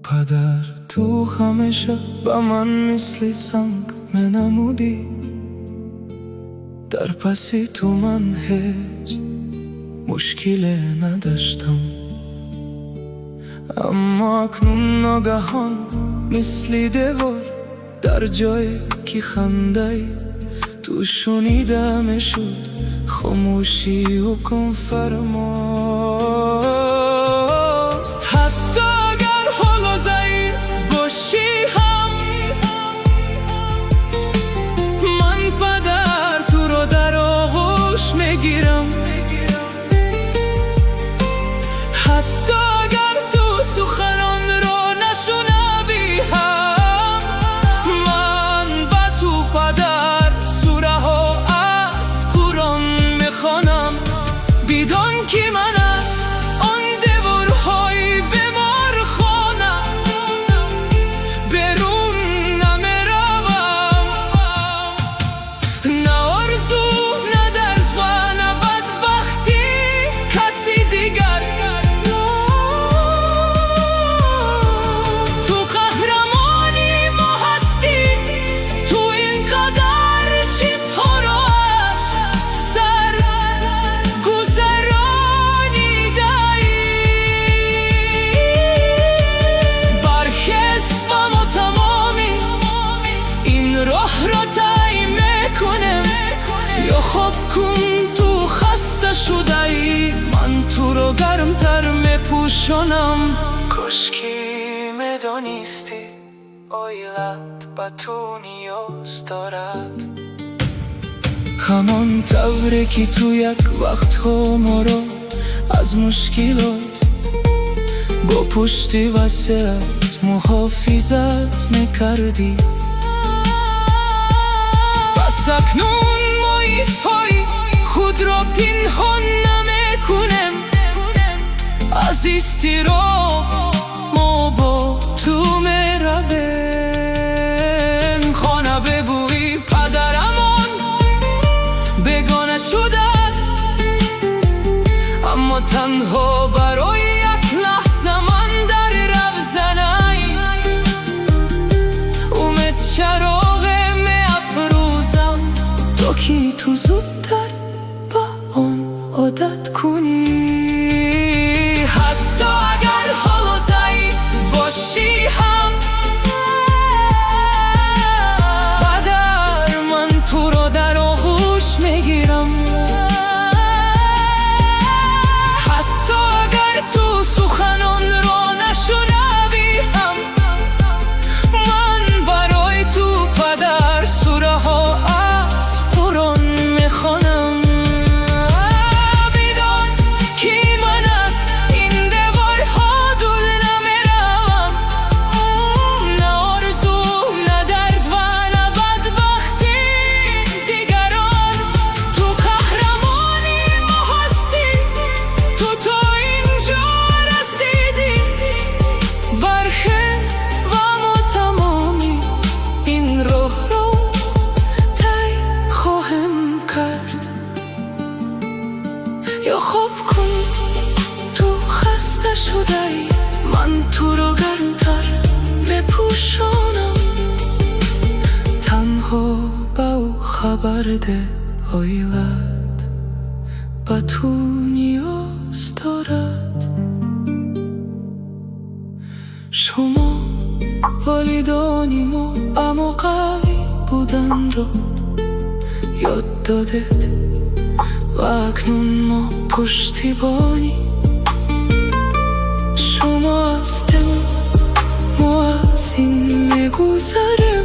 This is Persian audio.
پدر تو همیشه با من مثل سنگ منمودی، در پسی تو من هیچ مشکل نداشتم، اما اکنون ناگهان مثل دیوار در جایی که خنده تو شنیدم شد خاموشی و کن فرماست. حتی اگر حالا ضعیف باشی هم من پدر تو رو در آغوش میگیرم. حتی اگر تو سخنان رو نشنوی هم من با تو پدر سوره ها از قرآن میخوانم. بدان که من از آن دیوارهای بیمار خانه بیرون نمیروم، نه آرزو نه درد و نه بدبختی کسی دیگر. تو قهرمانی ما هستی، تو اینقدر چیزها رو از سر گذرانیده‌ای. برخیز و ما تمامی این راه را طی میکنیم، یا خواب کن تو خسته شده‌ای من تو رو گرمتر میپوشانم. کاشکی میدانستی عایلت به تو نیاز دارد، همان طوری که تو یک وقت ها ما را از مشکلات با پشت وسط محافظت میکردی. پس اکنون ما ایزهای خود را پنهان نمیکنیم، از اضطراب ما با تو میرویم. خانه ببوی پدرمان بیگانه شده است، اما تنها برای یک لحظه من در روزنه امید چراغ میافروزم، تا که تو زودتر با آن عادت کنی. حتی اگر حالا ضعیف باشی هم پدر من تو رو در آغوش میگیرم. حتی اگر تو سخنان را نشنوی هم من برای تو پدر سوره ها از قرآن میخوانم. بدان که من از این دیوارها دور نمیروم، نه آرزو نه درد و نه بدبختی دیگران. تو قهرمانی ما هستی، تو اینجا رسیدی. برخیز و ما تمامی این راه رو طی خواهیم کرد، یا خواب کن تو خسته شده‌ای من تو رو گرمتر میپوشانم. تنها با خبر ده عایلت به تو نیاز دارد. شما والدانی ما اما قوی بودن را یاد دادید و اکنون ما پشتیبانی شما هستیم. ما از این میگذریم